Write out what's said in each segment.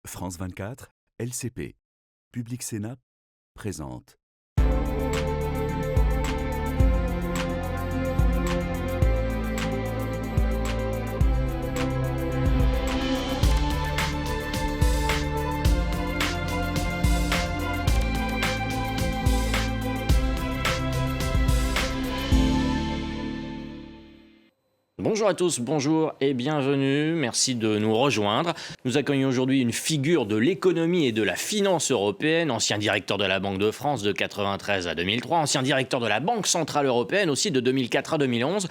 France 24, LCP, Public Sénat présente. Bonjour à tous, bonjour et bienvenue, merci de nous rejoindre. Nous accueillons aujourd'hui une figure de l'économie et de la finance européenne, ancien directeur de la Banque de France de 1993 à 2003, ancien directeur de la Banque Centrale Européenne aussi de 2004 à 2011.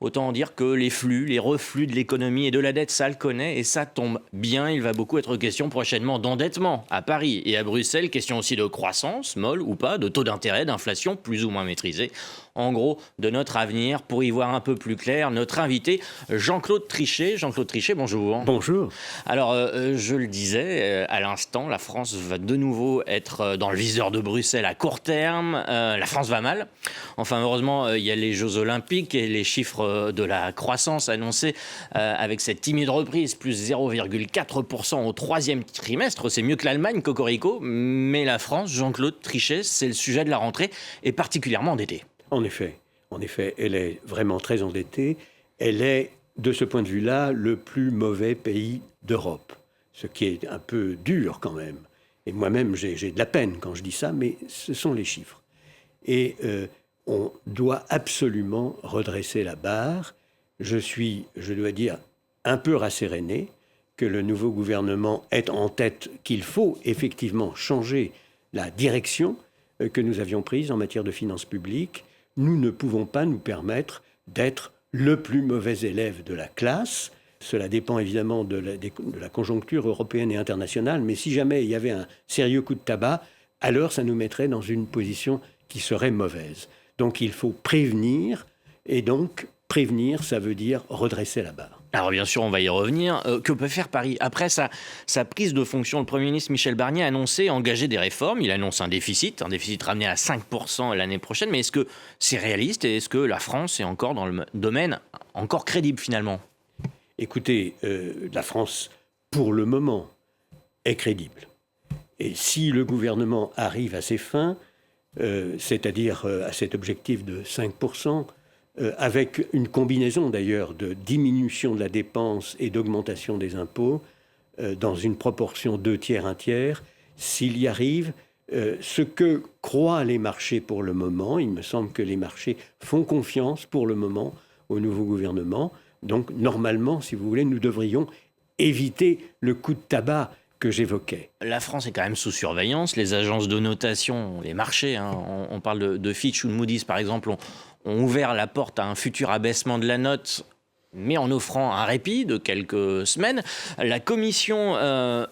Autant dire que les flux, les reflux de l'économie et de la dette, ça le connaît et ça tombe bien. Il va beaucoup être question prochainement d'endettement à Paris et à Bruxelles. Question aussi de croissance, molle ou pas, de taux d'intérêt, d'inflation plus ou moins maîtrisée. En gros, de notre avenir. Pour y voir un peu plus clair, notre invité, Jean-Claude Trichet. Jean-Claude Trichet, bonjour. Bonjour. Alors, je le disais à l'instant, la France va de nouveau être dans le viseur de Bruxelles à court terme. La France va mal. Enfin, heureusement, il y a les Jeux Olympiques et les chiffres de la croissance annoncés avec cette timide reprise, plus 0,4% au troisième trimestre. C'est mieux que l'Allemagne, cocorico. Mais la France, Jean-Claude Trichet, c'est le sujet de la rentrée et particulièrement endettée. En effet, elle est vraiment très endettée. Elle est, de ce point de vue-là, le plus mauvais pays d'Europe, ce qui est un peu dur quand même. Et moi-même, j'ai de la peine quand je dis ça, mais ce sont les chiffres. Et on doit absolument redresser la barre. Je suis, je dois dire, un peu rasséréné que le nouveau gouvernement ait en tête qu'il faut effectivement changer la direction que nous avions prise en matière de finances publiques. Nous ne pouvons pas nous permettre d'être le plus mauvais élève de la classe. Cela dépend évidemment de la conjoncture européenne et internationale, mais si jamais il y avait un sérieux coup de tabac, alors ça nous mettrait dans une position qui serait mauvaise. Donc il faut prévenir, et donc prévenir, ça veut dire redresser la barre. Alors bien sûr, on va y revenir. Que peut faire Paris ? Après sa prise de fonction, le Premier ministre Michel Barnier a annoncé engager des réformes. Il annonce un déficit ramené à 5% l'année prochaine. Mais est-ce que c'est réaliste et est-ce que la France est encore dans le domaine encore crédible finalement ? Écoutez, la France, pour le moment, est crédible. Et si le gouvernement arrive à ses fins, c'est-à-dire à cet objectif de 5%, avec une combinaison d'ailleurs de diminution de la dépense et d'augmentation des impôts, dans une proportion 2 tiers, 1 tiers, s'il y arrive, ce que croient les marchés pour le moment, il me semble que les marchés font confiance pour le moment au nouveau gouvernement. Donc normalement, si vous voulez, nous devrions éviter le coup de tabac que j'évoquais. La France est quand même sous surveillance. Les agences de notation, les marchés, on parle de Fitch ou de Moody's par exemple, ont ouvert la porte à un futur abaissement de la note, mais en offrant un répit de quelques semaines. La Commission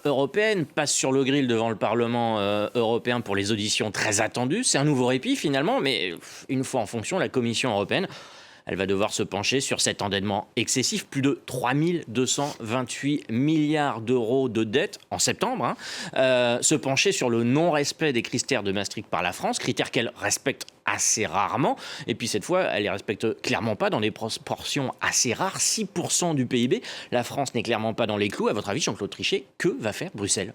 européenne passe sur le grill devant le Parlement européen pour les auditions très attendues. C'est un nouveau répit finalement, mais une fois en fonction, la Commission européenne, elle va devoir se pencher sur cet endettement excessif, plus de 3 228 milliards d'euros de dette en septembre, se pencher sur le non-respect des critères de Maastricht par la France, critères qu'elle respecte assez rarement, et puis cette fois, elle les respecte clairement pas dans des proportions assez rares, 6% du PIB. La France n'est clairement pas dans les clous. À votre avis, Jean-Claude Trichet, que va faire Bruxelles ?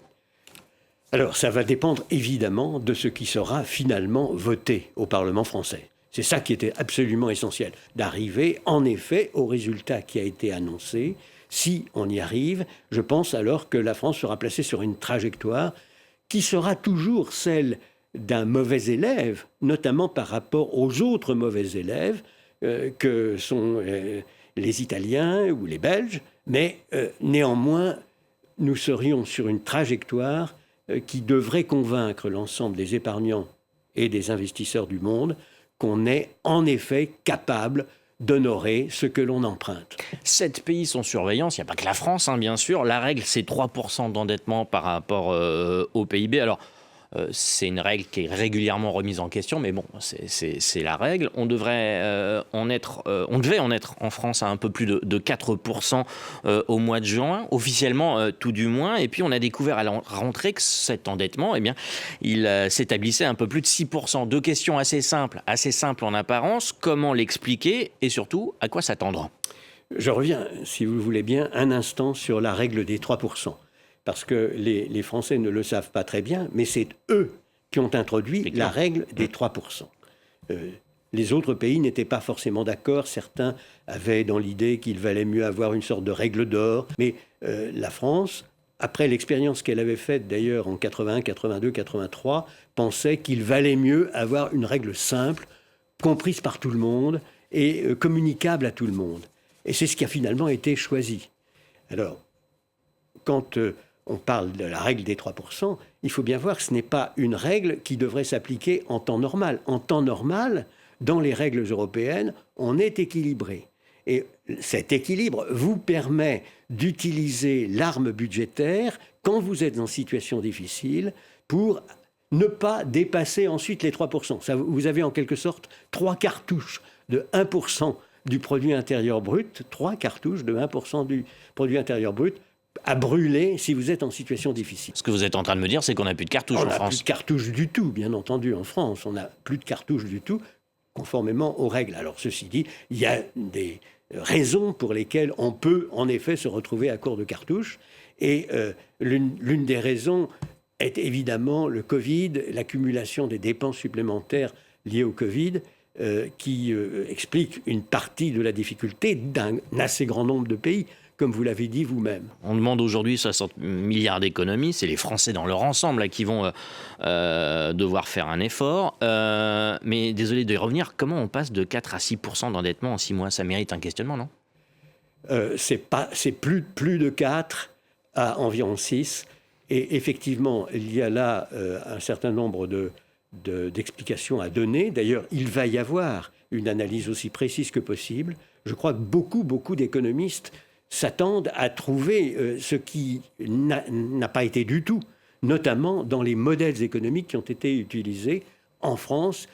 Alors, ça va dépendre évidemment de ce qui sera finalement voté au Parlement français. C'est ça qui était absolument essentiel, d'arriver en effet au résultat qui a été annoncé. Si on y arrive, je pense alors que la France sera placée sur une trajectoire qui sera toujours celle d'un mauvais élève, notamment par rapport aux autres mauvais élèves que sont les Italiens ou les Belges. Mais néanmoins, nous serions sur une trajectoire qui devrait convaincre l'ensemble des épargnants et des investisseurs du monde qu'on est en effet capable d'honorer ce que l'on emprunte. 7 pays sont surveillance, il n'y a pas que la France, bien sûr. La règle, c'est 3% d'endettement par rapport au PIB. Alors, c'est une règle qui est régulièrement remise en question, mais bon, c'est la règle. On devait en être en France à un peu plus de 4% au mois de juin, officiellement tout du moins. Et puis on a découvert à la rentrée que cet endettement, il s'établissait à un peu plus de 6%. Deux questions assez simples en apparence. Comment l'expliquer et surtout à quoi s'attendre ? Je reviens, si vous le voulez bien, un instant sur la règle des 3%. parce que les Français ne le savent pas très bien, mais c'est eux qui ont introduit la règle des 3%. Les autres pays n'étaient pas forcément d'accord. Certains avaient dans l'idée qu'il valait mieux avoir une sorte de règle d'or. Mais la France, après l'expérience qu'elle avait faite d'ailleurs en 81, 82, 83, pensait qu'il valait mieux avoir une règle simple, comprise par tout le monde et communicable à tout le monde. Et c'est ce qui a finalement été choisi. Alors, quand on parle de la règle des 3%, il faut bien voir que ce n'est pas une règle qui devrait s'appliquer en temps normal. En temps normal, dans les règles européennes, on est équilibré. Et cet équilibre vous permet d'utiliser l'arme budgétaire quand vous êtes en situation difficile pour ne pas dépasser ensuite les 3%. Ça, vous avez en quelque sorte 3 cartouches de 1% du produit intérieur brut, 3 cartouches de 1% du produit intérieur brut à brûler si vous êtes en situation difficile. Ce que vous êtes en train de me dire, c'est qu'on n'a plus de cartouches en France. On n'a plus de cartouches du tout, bien entendu, en France. On n'a plus de cartouches du tout, conformément aux règles. Alors, ceci dit, il y a des raisons pour lesquelles on peut, en effet, se retrouver à court de cartouches. Et l'une des raisons est évidemment le Covid, l'accumulation des dépenses supplémentaires liées au Covid, qui explique une partie de la difficulté d'un assez grand nombre de pays, comme vous l'avez dit vous-même. On demande aujourd'hui 60 milliards d'économies. C'est les Français dans leur ensemble là, qui vont devoir faire un effort. Mais désolé de y revenir, comment on passe de 4 à 6% d'endettement en 6 mois? Ça mérite un questionnement, non? C'est plus de 4 à environ 6. Et effectivement, il y a là un certain nombre d'explications à donner. D'ailleurs, il va y avoir une analyse aussi précise que possible. Je crois que beaucoup d'économistes s'attendent à trouver ce qui n'a pas été du tout, notamment dans les modèles économiques qui ont été utilisés en France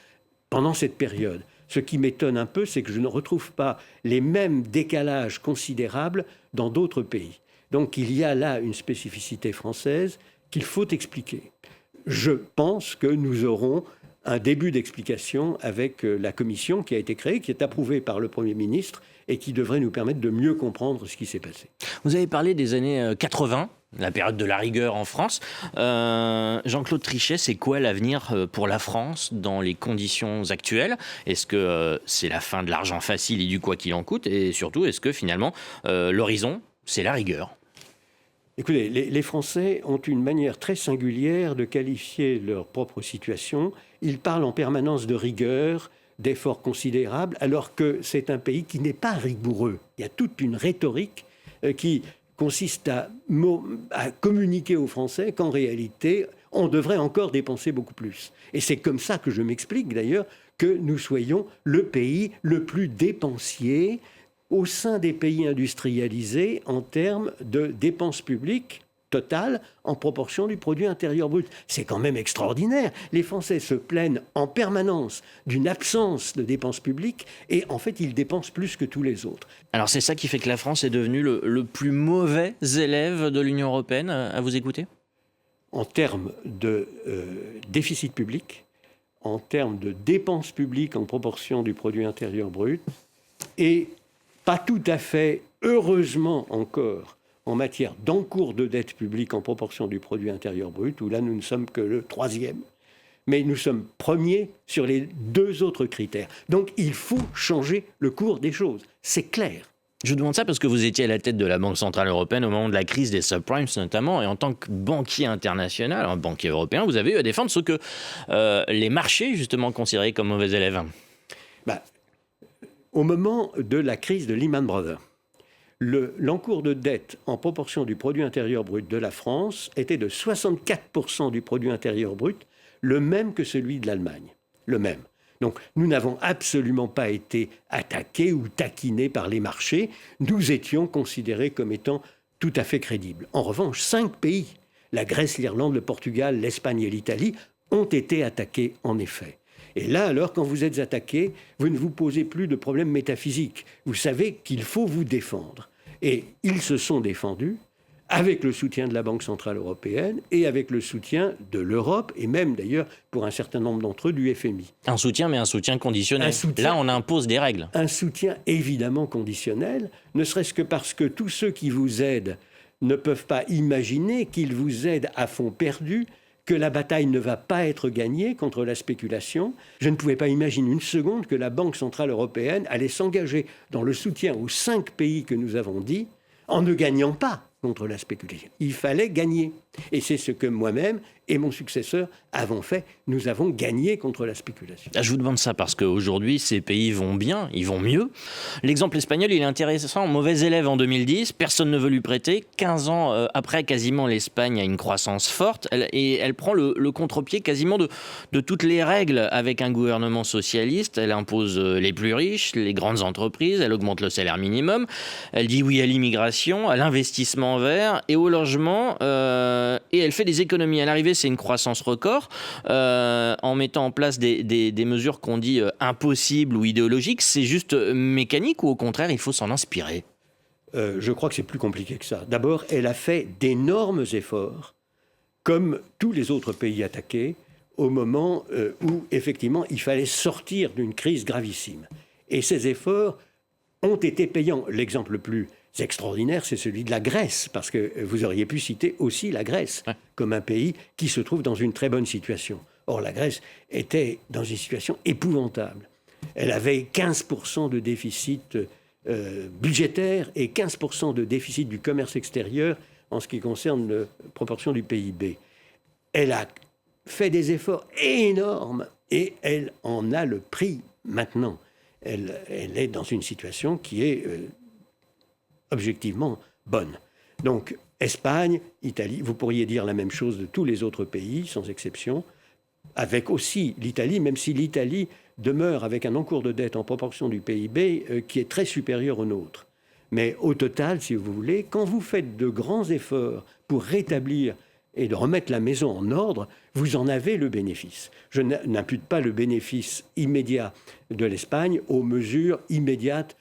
pendant cette période. Ce qui m'étonne un peu, c'est que je ne retrouve pas les mêmes décalages considérables dans d'autres pays. Donc il y a là une spécificité française qu'il faut expliquer. Je pense que nous aurons un début d'explication avec la commission qui a été créée, qui est approuvée par le Premier ministre et qui devrait nous permettre de mieux comprendre ce qui s'est passé. Vous avez parlé des années 80, la période de la rigueur en France. Jean-Claude Trichet, c'est quoi l'avenir pour la France dans les conditions actuelles? Est-ce que c'est la fin de l'argent facile et du quoi qu'il en coûte? Et surtout, est-ce que finalement, l'horizon, c'est la rigueur? Écoutez, les Français ont une manière très singulière de qualifier leur propre situation. Ils parlent en permanence de rigueur, d'efforts considérables, alors que c'est un pays qui n'est pas rigoureux. Il y a toute une rhétorique qui consiste à communiquer aux Français qu'en réalité, on devrait encore dépenser beaucoup plus. Et c'est comme ça que je m'explique d'ailleurs que nous soyons le pays le plus dépensier au sein des pays industrialisés en termes de dépenses publiques totales en proportion du produit intérieur brut. C'est quand même extraordinaire. Les Français se plaignent en permanence d'une absence de dépenses publiques et en fait, ils dépensent plus que tous les autres. Alors c'est ça qui fait que la France est devenue le plus mauvais élève de l'Union européenne, à vous écouter? En termes de déficit public, en termes de dépenses publiques en proportion du produit intérieur brut et pas tout à fait, heureusement encore, en matière d'encours de dette publique en proportion du produit intérieur brut, où là nous ne sommes que le 3e, mais nous sommes premiers sur les 2 autres critères. Donc il faut changer le cours des choses, c'est clair. Je vous demande ça parce que vous étiez à la tête de la Banque Centrale Européenne au moment de la crise des subprimes notamment, et en tant que banquier international, un banquier européen, vous avez eu à défendre ce que les marchés justement considéraient comme mauvais élèves. Au moment de la crise de Lehman Brothers, l'encours de dette en proportion du produit intérieur brut de la France était de 64% du produit intérieur brut, le même que celui de l'Allemagne. Le même. Donc nous n'avons absolument pas été attaqués ou taquinés par les marchés. Nous étions considérés comme étant tout à fait crédibles. En revanche, 5 pays, la Grèce, l'Irlande, le Portugal, l'Espagne et l'Italie, ont été attaqués en effet. Et là, alors, quand vous êtes attaqué, vous ne vous posez plus de problèmes métaphysiques. Vous savez qu'il faut vous défendre. Et ils se sont défendus avec le soutien de la Banque Centrale Européenne et avec le soutien de l'Europe, et même d'ailleurs, pour un certain nombre d'entre eux, du FMI. Un soutien, mais un soutien conditionnel. Là, on impose des règles. Un soutien évidemment conditionnel, ne serait-ce que parce que tous ceux qui vous aident ne peuvent pas imaginer qu'ils vous aident à fond perdu, que la bataille ne va pas être gagnée contre la spéculation. Je ne pouvais pas imaginer une seconde que la Banque centrale européenne allait s'engager dans le soutien aux 5 pays que nous avons dit, en ne gagnant pas contre la spéculation. Il fallait gagner. Et c'est ce que moi-même et mon successeur avons fait. Nous avons gagné contre la spéculation. Je vous demande ça parce qu'aujourd'hui, ces pays vont bien, ils vont mieux. L'exemple espagnol, il est intéressant. Mauvais élève en 2010, personne ne veut lui prêter. 15 ans après, quasiment, l'Espagne a une croissance forte. Elle prend le contre-pied quasiment de toutes les règles avec un gouvernement socialiste. Elle impose les plus riches, les grandes entreprises, elle augmente le salaire minimum. Elle dit oui à l'immigration, à l'investissement vert et au logement. Et elle fait des économies. À l'arrivée, c'est une croissance record en mettant en place des mesures qu'on dit impossibles ou idéologiques. C'est juste mécanique ou au contraire, il faut s'en inspirer? Je crois que c'est plus compliqué que ça. D'abord, elle a fait d'énormes efforts, comme tous les autres pays attaqués, au moment où, effectivement, il fallait sortir d'une crise gravissime. Et ces efforts ont été payants. L'exemple le plus extraordinaire, c'est celui de la Grèce, parce que vous auriez pu citer aussi la Grèce comme un pays qui se trouve dans une très bonne situation. Or, la Grèce était dans une situation épouvantable. Elle avait 15% de déficit budgétaire et 15% de déficit du commerce extérieur en ce qui concerne la proportion du PIB. Elle a fait des efforts énormes et elle en a le prix maintenant. Elle est dans une situation qui est objectivement bonne. Donc, Espagne, Italie, vous pourriez dire la même chose de tous les autres pays, sans exception, avec aussi l'Italie, même si l'Italie demeure avec un encours de dette en proportion du PIB qui est très supérieur au nôtre. Mais au total, si vous voulez, quand vous faites de grands efforts pour rétablir et de remettre la maison en ordre, vous en avez le bénéfice. Je n'impute pas le bénéfice immédiat de l'Espagne aux mesures immédiates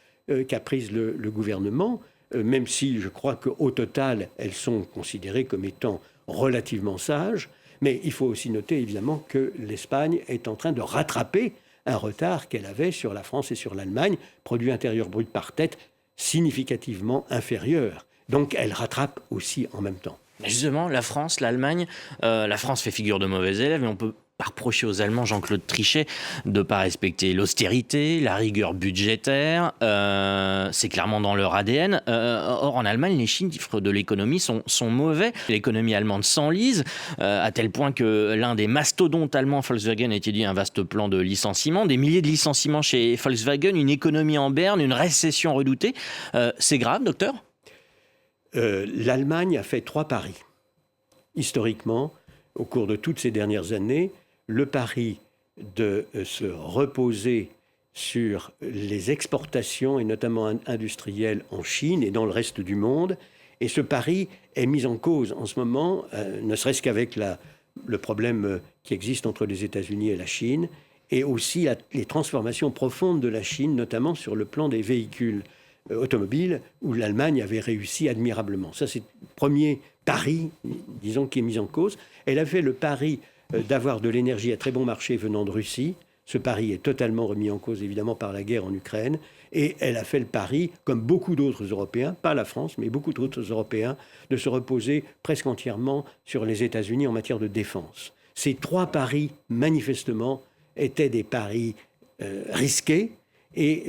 qu'a prises le gouvernement, même si je crois qu'au total, elles sont considérées comme étant relativement sages. Mais il faut aussi noter, évidemment, que l'Espagne est en train de rattraper un retard qu'elle avait sur la France et sur l'Allemagne, produit intérieur brut par tête significativement inférieur. Donc, elle rattrape aussi en même temps. Justement, la France, l'Allemagne, la France fait figure de mauvais élève, mais on peut pas reprocher aux Allemands, Jean-Claude Trichet, de ne pas respecter l'austérité, la rigueur budgétaire. C'est clairement dans leur ADN. Or, en Allemagne, les chiffres de l'économie sont mauvais. L'économie allemande s'enlise, à tel point que l'un des mastodontes allemands, Volkswagen, a étudié un vaste plan de licenciement. Des milliers de licenciements chez Volkswagen, une économie en berne, une récession redoutée. C'est grave, docteur ? L'Allemagne a fait 3 paris. Historiquement, au cours de toutes ces dernières années, le pari de se reposer sur les exportations, et notamment industrielles, en Chine et dans le reste du monde. Et ce pari est mis en cause en ce moment, ne serait-ce qu'avec le problème qui existe entre les États-Unis et la Chine, et aussi les transformations profondes de la Chine, notamment sur le plan des véhicules automobiles, où l'Allemagne avait réussi admirablement. Ça, c'est le premier pari, disons, qui est mis en cause. Elle a fait le pari d'avoir de l'énergie à très bon marché venant de Russie. Ce pari est totalement remis en cause, évidemment, par la guerre en Ukraine. Et elle a fait le pari, comme beaucoup d'autres Européens, pas la France, mais beaucoup d'autres Européens, de se reposer presque entièrement sur les États-Unis en matière de défense. Ces 3 paris, manifestement, étaient des paris risqués. Et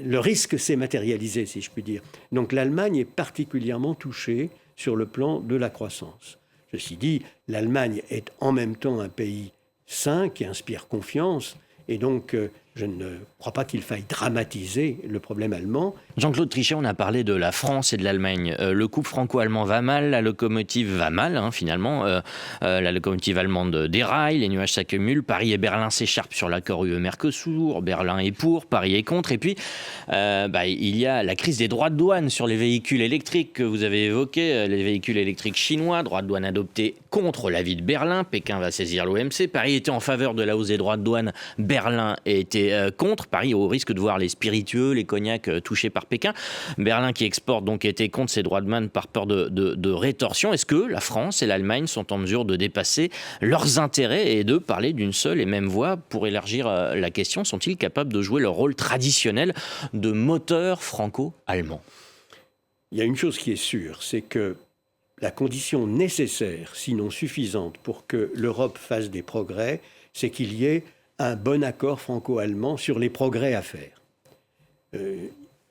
le risque s'est matérialisé, si je puis dire. Donc l'Allemagne est particulièrement touchée sur le plan de la croissance. Ceci dit, l'Allemagne est en même temps un pays sain qui inspire confiance. Et donc, je ne crois pas qu'il faille dramatiser le problème allemand. Jean-Claude Trichet, on a parlé de la France et de l'Allemagne. Le couple franco-allemand va mal, la locomotive va mal, finalement. La locomotive allemande déraille, les nuages s'accumulent. Paris et Berlin s'écharpent sur l'accord UE-Mercosur. Berlin est pour, Paris est contre. Et puis, il y a la crise des droits de douane sur les véhicules électriques que vous avez évoqués. Les véhicules électriques chinois, droits de douane adoptés contre l'avis de Berlin. Pékin va saisir l'OMC. Paris était en faveur de la hausse des droits de douane. Berlin était contre. Paris au risque de voir les spiritueux, les cognacs touchés par Pékin. Berlin qui exporte donc était contre ces droits de douane par peur de rétorsion. Est-ce que la France et l'Allemagne sont en mesure de dépasser leurs intérêts et de parler d'une seule et même voix pour élargir la question? Sont-ils capables de jouer leur rôle traditionnel de moteur franco-allemand? Il y a une chose qui est sûre, c'est que la condition nécessaire, sinon suffisante, pour que l'Europe fasse des progrès, c'est qu'il y ait un bon accord franco-allemand sur les progrès à faire.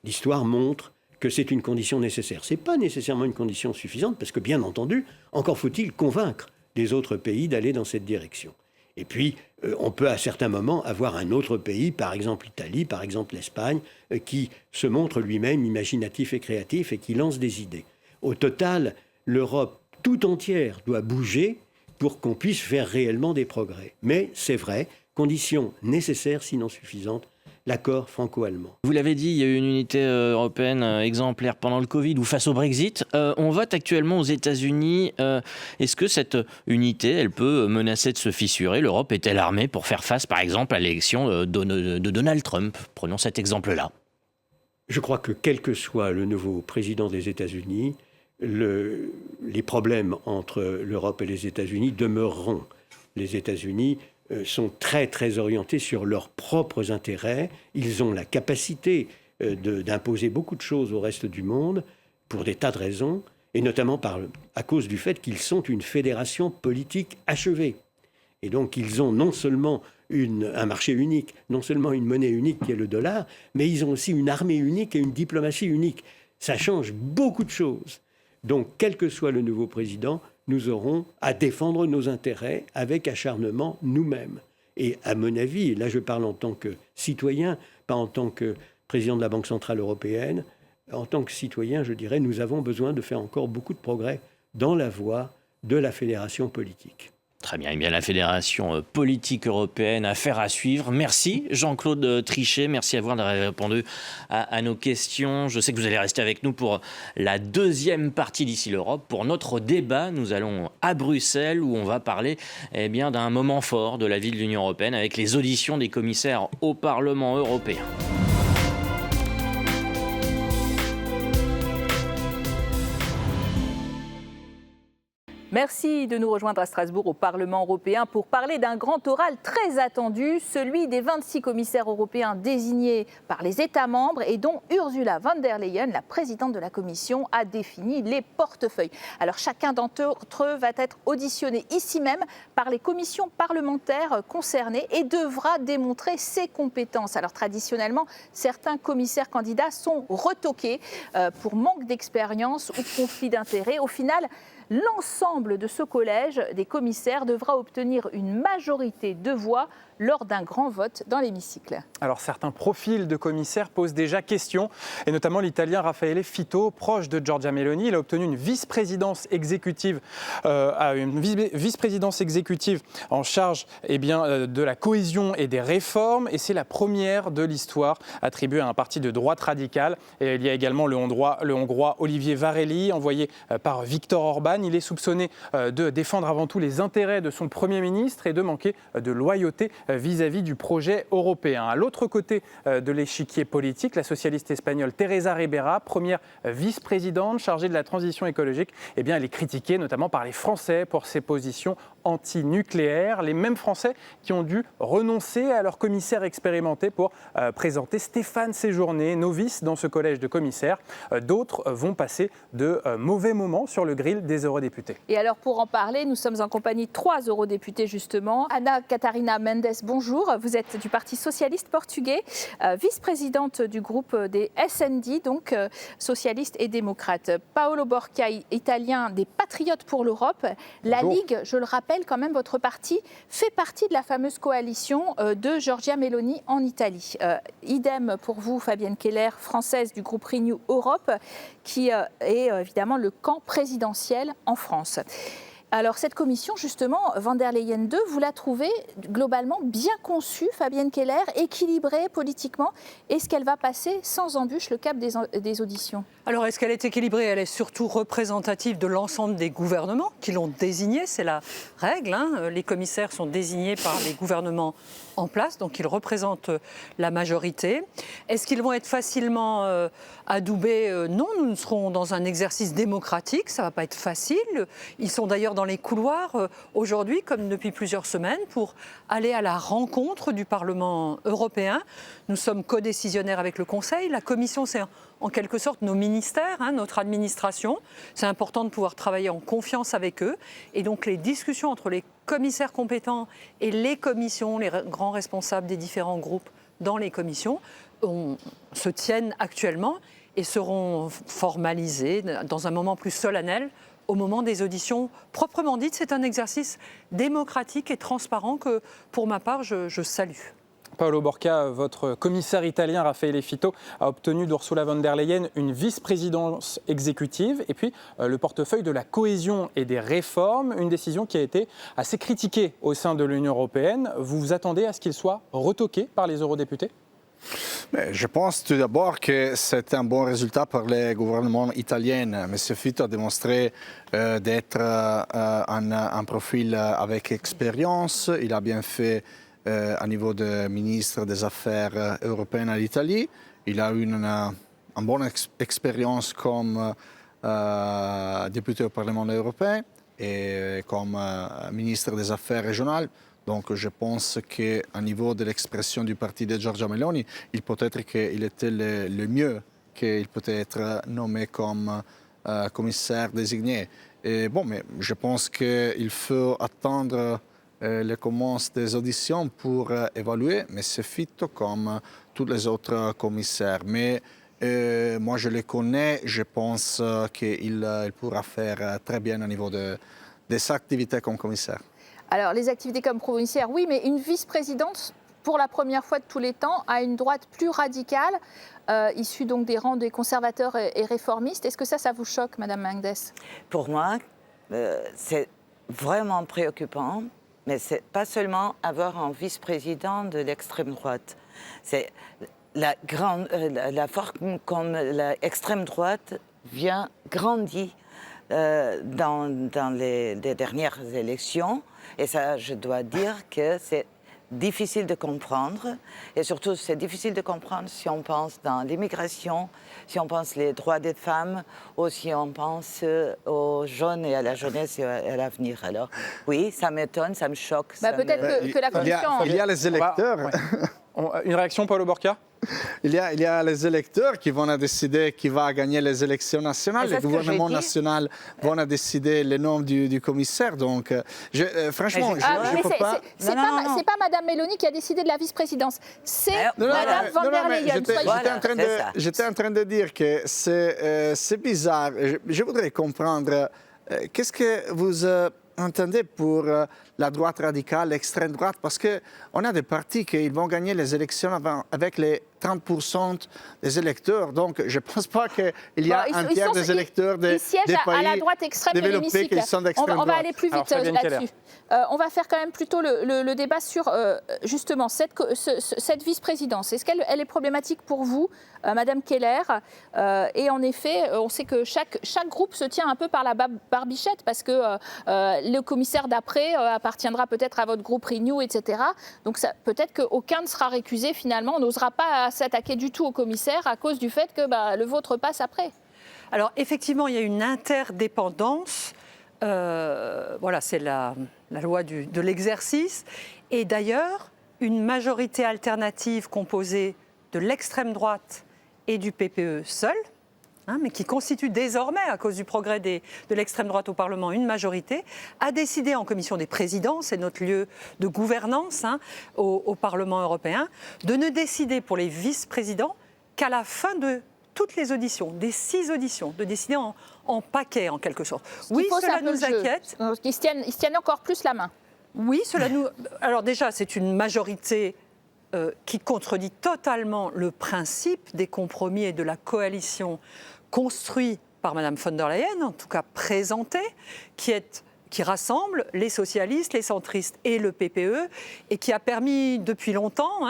L'histoire montre que c'est une condition nécessaire. Ce n'est pas nécessairement une condition suffisante, parce que bien entendu, encore faut-il convaincre les autres pays d'aller dans cette direction. Et puis, on peut à certains moments avoir un autre pays, par exemple l'Italie, par exemple l'Espagne, qui se montre lui-même imaginatif et créatif et qui lance des idées. Au total, l'Europe tout entière doit bouger pour qu'on puisse faire réellement des progrès. Mais c'est vrai, condition nécessaire, sinon suffisante, l'accord franco-allemand. Vous l'avez dit, il y a eu une unité européenne exemplaire pendant le Covid ou face au Brexit. On vote actuellement aux États-Unis. Est-ce que cette unité, elle peut menacer de se fissurer? L'Europe est-elle armée pour faire face, par exemple, à l'élection de Donald Trump? Prenons cet exemple-là. Je crois que quel que soit le nouveau président des États-Unis, les problèmes entre l'Europe et les États-Unis demeureront. Les États-Unis sont très, très orientés sur leurs propres intérêts. Ils ont la capacité d'imposer beaucoup de choses au reste du monde pour des tas de raisons, et notamment à cause du fait qu'ils sont une fédération politique achevée. Et donc, ils ont non seulement un marché unique, non seulement une monnaie unique qui est le dollar, mais ils ont aussi une armée unique et une diplomatie unique. Ça change beaucoup de choses. Donc, quel que soit le nouveau président, nous aurons à défendre nos intérêts avec acharnement nous-mêmes. Et à mon avis, et là je parle en tant que citoyen, pas en tant que président de la Banque Centrale Européenne, en tant que citoyen, je dirais, nous avons besoin de faire encore beaucoup de progrès dans la voie de la fédération politique. Très bien, eh bien la Fédération politique européenne, affaire à suivre. Merci Jean-Claude Trichet, merci à vous d'avoir répondu à nos questions. Je sais que vous allez rester avec nous pour la deuxième partie d'Ici l'Europe. Pour notre débat, nous allons à Bruxelles où on va parler d'un moment fort de la vie de l'Union européenne avec les auditions des commissaires au Parlement européen. Merci de nous rejoindre à Strasbourg au Parlement européen pour parler d'un grand oral très attendu, celui des 26 commissaires européens désignés par les États membres et dont Ursula von der Leyen, la présidente de la Commission, a défini les portefeuilles. Alors chacun d'entre eux va être auditionné ici même par les commissions parlementaires concernées et devra démontrer ses compétences. Alors traditionnellement, certains commissaires candidats sont retoqués pour manque d'expérience ou conflit d'intérêts. Au final, l'ensemble de ce collège des commissaires devra obtenir une majorité de voix lors d'un grand vote dans l'hémicycle. Alors certains profils de commissaires posent déjà question, et notamment l'Italien Raffaele Fitto, proche de Giorgia Meloni. Il a obtenu une vice-présidence exécutive, en charge de la cohésion et des réformes, et c'est la première de l'histoire attribuée à un parti de droite radicale. Et il y a également le Hongrois Olivier Varhelyi, envoyé par Viktor Orban. Il est soupçonné de défendre avant tout les intérêts de son Premier ministre et de manquer de loyauté vis-à-vis du projet européen. À l'autre côté de l'échiquier politique, la socialiste espagnole Teresa Ribera, première vice-présidente chargée de la transition écologique, elle est critiquée notamment par les Français pour ses positions anti-nucléaires. Les mêmes Français qui ont dû renoncer à leur commissaire expérimenté pour présenter Stéphane Séjourné, novice dans ce collège de commissaires. D'autres vont passer de mauvais moments sur le grill des eurodéputés. Et alors pour en parler, nous sommes en compagnie de 3 eurodéputés justement. Ana Catarina Mendes, bonjour. Vous êtes du Parti socialiste portugais, vice-présidente du groupe des SND, donc socialistes et démocrates. Paolo Borca, italien des Patriotes pour l'Europe. La Ligue, je le rappelle quand même, votre parti fait partie de la fameuse coalition de Giorgia Meloni en Italie. Idem pour vous, Fabienne Keller, française du groupe Renew Europe, qui est évidemment le camp présidentiel en France. Alors cette commission, justement, von der Leyen 2, vous la trouvez globalement bien conçue, Fabienne Keller, équilibrée politiquement. Est-ce qu'elle va passer sans embûche le cap des auditions ? Alors est-ce qu'elle est équilibrée ? Elle est surtout représentative de l'ensemble des gouvernements qui l'ont désignée, c'est la règle. Les commissaires sont désignés par les gouvernements en place, donc ils représentent la majorité. Est-ce qu'ils vont être facilement adoubés ? Non, nous serons dans un exercice démocratique, ça ne va pas être facile. Ils sont d'ailleurs dans les couloirs aujourd'hui, comme depuis plusieurs semaines, pour aller à la rencontre du Parlement européen. Nous sommes codécisionnaires avec le Conseil. La Commission s'est en quelque sorte nos ministères, notre administration. C'est important de pouvoir travailler en confiance avec eux. Et donc les discussions entre les commissaires compétents et les commissions, les grands responsables des différents groupes dans les commissions, se tiennent actuellement et seront formalisées dans un moment plus solennel au moment des auditions proprement dites. C'est un exercice démocratique et transparent que, pour ma part, je salue. Paolo Borca, votre commissaire italien Raffaele Fitto a obtenu d'Ursula von der Leyen une vice-présidence exécutive et puis le portefeuille de la cohésion et des réformes, une décision qui a été assez critiquée au sein de l'Union européenne. Vous vous attendez à ce qu'il soit retoqué par les eurodéputés ? Je pense tout d'abord que c'est un bon résultat pour le gouvernement italien. M. Fitto a démontré d'être un profil avec expérience. Il a bien fait à niveau de ministre des Affaires européennes à l'Italie. Il a eu une bonne expérience comme député au Parlement européen et comme ministre des Affaires régionales. Donc je pense qu'à niveau de l'expression du parti de Giorgia Meloni, il peut être qu'il était le mieux qu'il peut être nommé comme commissaire désigné. Et bon, mais je pense qu'il faut attendre le commencement des auditions pour évaluer M. Fitto comme tous les autres commissaires. Mais moi je le connais, je pense qu'il pourra faire très bien au niveau de ses activités comme commissaire. Alors, les activités comme commissaire, oui, mais une vice-présidente, pour la première fois de tous les temps, à une droite plus radicale, issue donc des rangs des conservateurs et réformistes. Est-ce que ça vous choque, Madame Mendes ? Pour moi, c'est vraiment préoccupant, mais c'est pas seulement avoir un vice-président de l'extrême droite. C'est la forme comme l'extrême droite vient grandir dans les dernières élections. Et ça, je dois dire que c'est difficile de comprendre. Et surtout, c'est difficile de comprendre si on pense dans l'immigration, si on pense les droits des femmes, ou si on pense aux jeunes et à la jeunesse et à l'avenir. Alors, oui, ça m'étonne, ça me choque. Peut-être que la Commission... Il y a les électeurs. Une réaction, Paolo Borca ? Il y a les électeurs qui vont décider qui va gagner les élections nationales. Le gouvernement national va décider le nom du commissaire. Donc, franchement, je ne peux pas... C'est pas Mme Meloni qui a décidé de la vice-présidence. C'est Mme von der Leyen. J'étais en train de dire que c'est bizarre. Je voudrais comprendre qu'est-ce que vous... entendez pour la droite radicale, l'extrême droite, parce qu'on a des partis qui vont gagner les élections avec les 30% des électeurs. Donc, je ne pense pas qu'il y a un tiers des électeurs des pays à la droite extrême de l'hémicycle. On va aller plus vite là-dessus. On va faire quand même plutôt le débat sur justement cette vice-présidence. Est-ce qu'elle est problématique pour vous, Madame Keller ? Et en effet, on sait que chaque groupe se tient un peu par la barbichette parce que le commissaire d'après appartiendra peut-être à votre groupe Renew, etc. Donc peut-être qu'aucun ne sera récusé finalement. On n'osera pas s'attaquer du tout au commissaire à cause du fait que le vôtre passe après. Alors effectivement, il y a une interdépendance. Voilà, c'est la loi de l'exercice. Et d'ailleurs, une majorité alternative composée de l'extrême droite et du PPE seul, mais qui constitue désormais, à cause du progrès de l'extrême droite au Parlement, une majorité, a décidé en commission des présidents, c'est notre lieu de gouvernance au Parlement européen, de ne décider pour les vice-présidents qu'à la fin de toutes les auditions, des 6 auditions, de décider en paquet en quelque sorte. Oui, cela nous inquiète. Ils se tiennent encore plus la main. Oui, cela nous... Alors déjà, c'est une majorité qui contredit totalement le principe des compromis et de la coalition construit par Mme von der Leyen, en tout cas présenté, qui rassemble les socialistes, les centristes et le PPE, et qui a permis depuis longtemps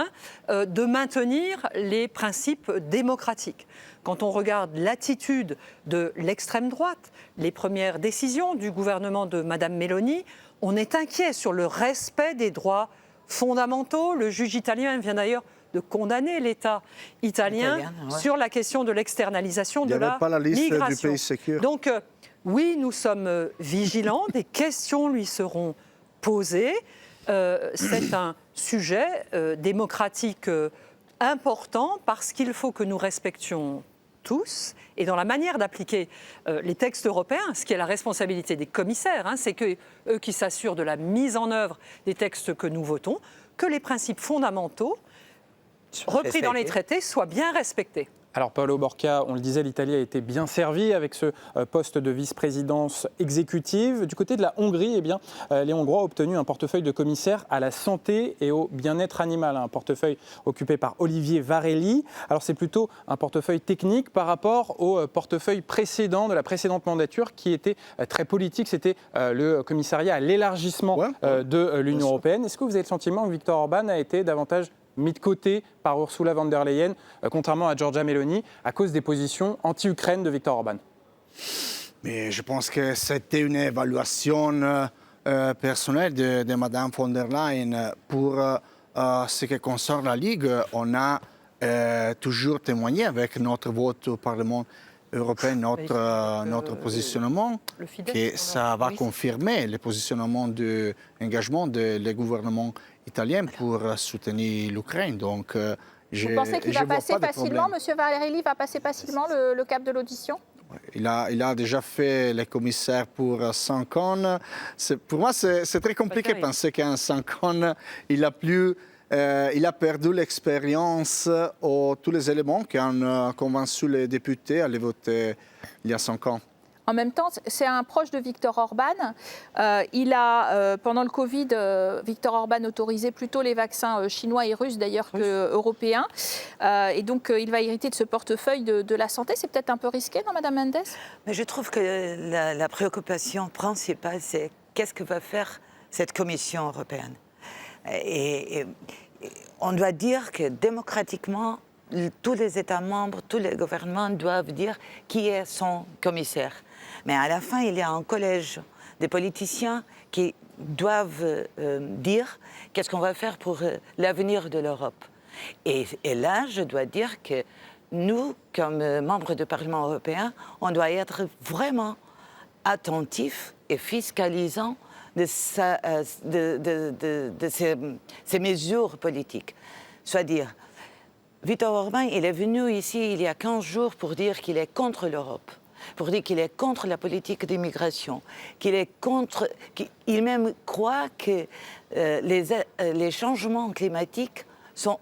de maintenir les principes démocratiques. Quand on regarde l'attitude de l'extrême droite, les premières décisions du gouvernement de Mme Meloni, on est inquiet sur le respect des droits fondamentaux. Le juge italien vient d'ailleurs de condamner l'État italien sur la question de l'externalisation de la migration. Du pays sécure. Donc, oui, nous sommes vigilants, des questions lui seront posées. C'est un sujet démocratique important parce qu'il faut que nous respections tous et dans la manière d'appliquer les textes européens, ce qui est la responsabilité des commissaires, c'est eux qui s'assurent de la mise en œuvre des textes que nous votons, que les principes fondamentaux repris dans les traités soient bien respectés. Alors Paolo Borca, on le disait, l'Italie a été bien servie avec ce poste de vice-présidence exécutive. Du côté de la Hongrie, les Hongrois ont obtenu un portefeuille de commissaire à la santé et au bien-être animal, un portefeuille occupé par Olivier Varhelyi. Alors c'est plutôt un portefeuille technique par rapport au portefeuille précédent de la précédente mandature qui était très politique. C'était le commissariat à l'élargissement de l'Union européenne. Est-ce que vous avez le sentiment que Viktor Orban a été davantage mis de côté par Ursula von der Leyen, contrairement à Giorgia Meloni, à cause des positions anti-Ukraine de Viktor Orban? Mais je pense que c'était une évaluation personnelle de Mme von der Leyen. Pour ce qui concerne la Ligue, on a toujours témoigné avec notre vote au Parlement européen, notre positionnement, que ça va confirmer le positionnement d'engagement des gouvernements italiens pour soutenir l'Ukraine. Donc, vous pensez qu'il va passer facilement, M. Varhelyi va passer facilement le cap de l'audition? Il a déjà fait les commissaires pour 5 ans. Pour moi, c'est très compliqué de penser qu'en 5 ans, il a perdu l'expérience ou tous les éléments qui ont convaincu les députés à les voter il y a 5 ans. En même temps, c'est un proche de Viktor Orban. Pendant le Covid, Viktor Orban autorisait plutôt les vaccins chinois et russes d'ailleurs qu'européens. Et donc, il va hériter de ce portefeuille de la santé. C'est peut-être un peu risqué, non, Madame Mendes? Mais je trouve que la préoccupation principale, c'est qu'est-ce que va faire cette Commission européenne. Et on doit dire que démocratiquement, tous les États membres, tous les gouvernements doivent dire qui est son commissaire. Mais à la fin, il y a un collège de politiciens qui doivent dire qu'est-ce qu'on va faire pour l'avenir de l'Europe. Et là, je dois dire que nous, comme membres du Parlement européen, on doit être vraiment attentifs et fiscalisants de ces mesures politiques. C'est-à-dire, Viktor Orban, il est venu ici il y a 15 jours pour dire qu'il est contre l'Europe, pour dire qu'il est contre la politique d'immigration, qu'il même croit que les changements climatiques sont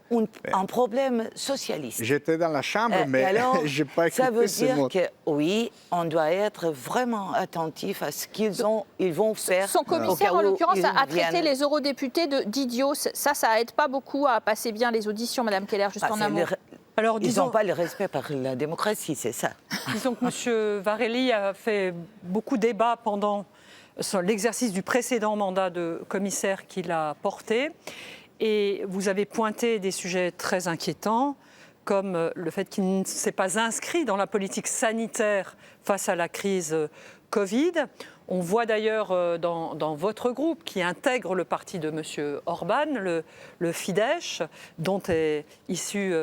un problème socialiste. J'étais dans la chambre, mais je n'ai pas écouté ce mot. Ça veut dire que oui, on doit être vraiment attentif à ce qu'ils vont faire. Son commissaire, en l'occurrence, a traité les eurodéputés d'idiots. Ça aide pas beaucoup à passer bien les auditions, Madame Keller, juste en un mot. Alors, ils n'ont pas le respect par la démocratie, c'est ça. Disons que M. Varhelyi a fait beaucoup débat pendant l'exercice du précédent mandat de commissaire qu'il a porté. Et vous avez pointé des sujets très inquiétants, comme le fait qu'il ne s'est pas inscrit dans la politique sanitaire face à la crise Covid. On voit d'ailleurs dans votre groupe, qui intègre le parti de M. Orban, le Fidesz, dont est issu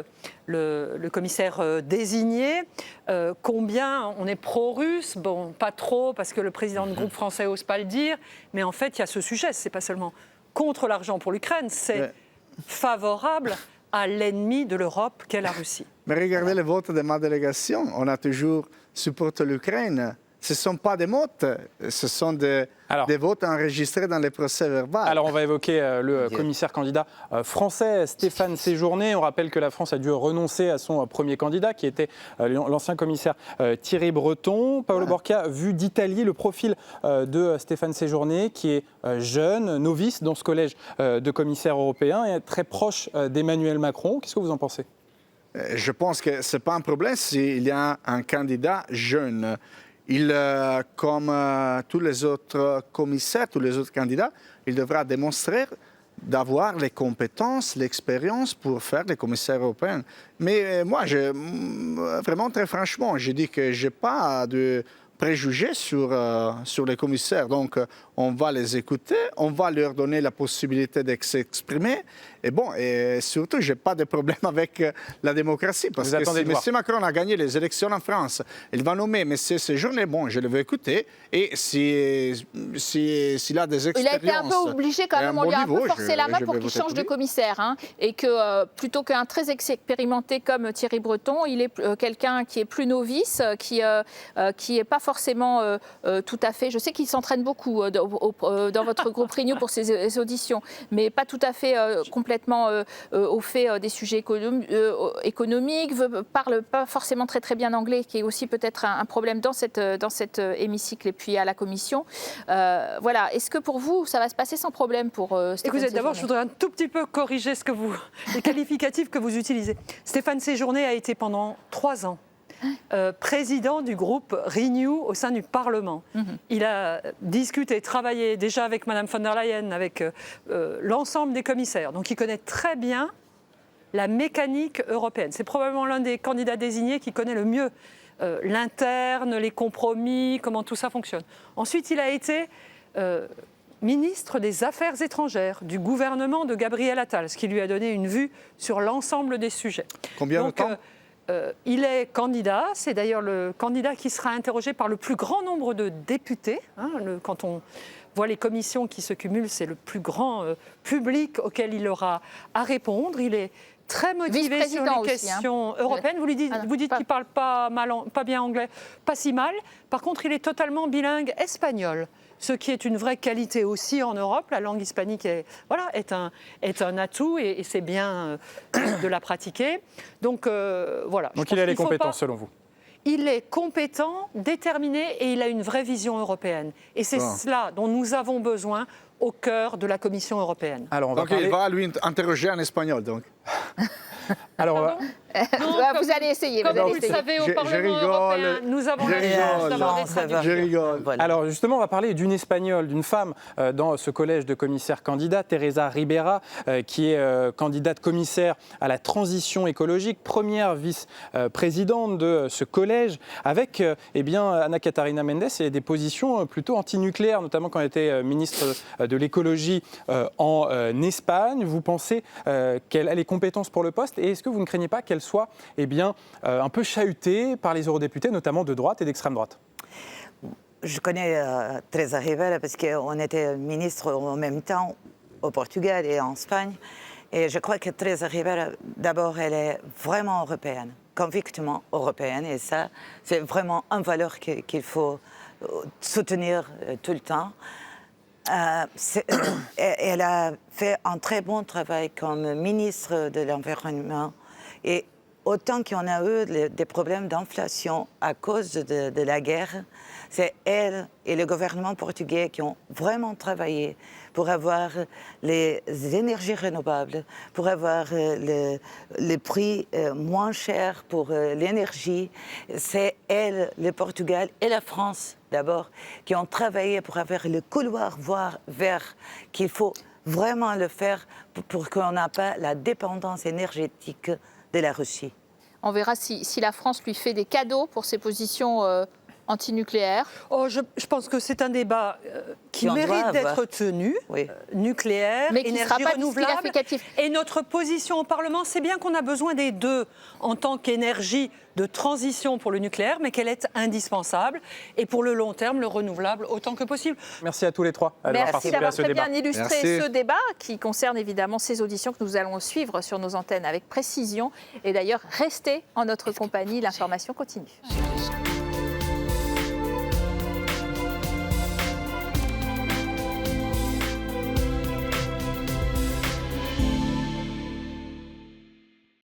le commissaire désigné, combien on est pro-russe. Bon, pas trop, parce que le président du groupe français n'ose pas le dire, mais en fait, il y a ce sujet, c'est pas seulement contre l'argent pour l'Ukraine, c'est favorable à l'ennemi de l'Europe qu'est la Russie. Mais regardez les votes de ma délégation. On a toujours supporté l'Ukraine. Ce ne sont pas des votes, ce sont des votes enregistrés dans les procès-verbaux. Alors on va évoquer le commissaire candidat français, Stéphane Séjourné. On rappelle que la France a dû renoncer à son premier candidat, qui était l'ancien commissaire Thierry Breton. Paolo Borca, vu d'Italie, le profil de Stéphane Séjourné, qui est jeune, novice dans ce collège de commissaires européens, et très proche d'Emmanuel Macron. Qu'est-ce que vous en pensez ? Je pense que ce n'est pas un problème s'il y a un candidat jeune. Comme tous les autres commissaires, tous les autres candidats, il devra démontrer d'avoir les compétences, l'expérience pour faire les commissaires européens. Mais moi, vraiment très franchement, je dis que je n'ai pas de préjugés sur les commissaires. Donc, on va les écouter, on va leur donner la possibilité de s'exprimer. Et bon, et surtout, je n'ai pas de problème avec la démocratie, parce que si M. Macron a gagné les élections en France, il va nommer M. Séjourné, bon, je le veux écouter, et s'il a des expériences... Il a été un peu obligé quand même, on lui a un peu forcé la main pour qu'il change de commissaire, hein, et que plutôt qu'un très expérimenté comme Thierry Breton, il est quelqu'un qui est plus novice, qui n'est pas forcément tout à fait... Je sais qu'il s'entraîne beaucoup dans votre groupe Renew pour ses auditions, mais pas tout à fait complètement au fait des sujets économiques, parle pas forcément très bien anglais, qui est aussi peut-être un problème dans cet hémicycle et puis à la Commission. Voilà. Est-ce que pour vous, ça va se passer sans problème pour Stéphane Séjourné ? D'abord, je voudrais un tout petit peu corriger les qualificatifs que vous utilisez. Stéphane Séjourné a été pendant 3 ans président du groupe Renew au sein du Parlement. Il a discuté, travaillé déjà avec Mme von der Leyen, avec l'ensemble des commissaires. Donc il connaît très bien la mécanique européenne. C'est probablement l'un des candidats désignés qui connaît le mieux l'interne, les compromis, comment tout ça fonctionne. Ensuite, il a été ministre des Affaires étrangères du gouvernement de Gabriel Attal, ce qui lui a donné une vue sur l'ensemble des sujets. Combien de temps ? Il est candidat, c'est d'ailleurs le candidat qui sera interrogé par le plus grand nombre de députés. Quand on voit les commissions qui se cumulent, c'est le plus grand public auquel il aura à répondre. Il est très motivé sur les questions européennes. Vous dites qu'il ne parle pas bien anglais, pas si mal. Par contre, il est totalement bilingue espagnol, ce qui est une vraie qualité aussi en Europe. La langue hispanique est un atout et c'est bien de la pratiquer. Donc voilà. Donc il a les compétences selon vous ? Il est compétent, déterminé et il a une vraie vision européenne. Et c'est cela dont nous avons besoin au cœur de la Commission européenne. Alors il va lui interroger en espagnol donc. Alors, vous allez essayer. Comme vous le savez, au Parlement européen, nous avons la chance d'avoir des traducteurs. Je rigole. Alors justement, on va parler d'une Espagnole, d'une femme dans ce collège de commissaires candidats, Teresa Ribera, qui est candidate commissaire à la transition écologique, première vice-présidente de ce collège, avec Ana Catarina Mendes et des positions plutôt antinucléaires, notamment quand elle était ministre de l'écologie en Espagne. Vous pensez qu'elle a les compétences pour le poste, et est-ce que vous ne craignez pas qu'elle soit un peu chahutée par les eurodéputés, notamment de droite et d'extrême droite? Je connais Teresa Ribera parce qu'on était ministre en même temps au Portugal et en Espagne. Et je crois que Teresa Ribera, d'abord, elle est vraiment européenne, convictement européenne. Et ça, c'est vraiment une valeur qu'il faut soutenir tout le temps. Elle a fait un très bon travail comme ministre de l'Environnement. Et autant qu'on a eu des problèmes d'inflation à cause de la guerre, c'est elle et le gouvernement portugais qui ont vraiment travaillé pour avoir les énergies renouvelables, pour avoir les prix moins chers pour l'énergie. C'est elle, le Portugal et la France d'abord, qui ont travaillé pour avoir le couloir vert qu'il faut vraiment le faire pour qu'on n'ait pas la dépendance énergétique de la Russie. On verra si la France lui fait des cadeaux pour ses positions antinucléaires. Je pense que c'est un débat qui mérite d'être tenu, nucléaire, mais qui énergie renouvelable. Et notre position au Parlement, c'est bien qu'on a besoin des deux en tant qu'énergie de transition pour le nucléaire, mais qu'elle est indispensable. Et pour le long terme, le renouvelable autant que possible. Merci à tous les trois d'avoir participé à ce débat. Merci d'avoir très bien illustré ce débat qui concerne évidemment ces auditions que nous allons suivre sur nos antennes avec précision. Et d'ailleurs, restez en notre compagnie, l'information continue.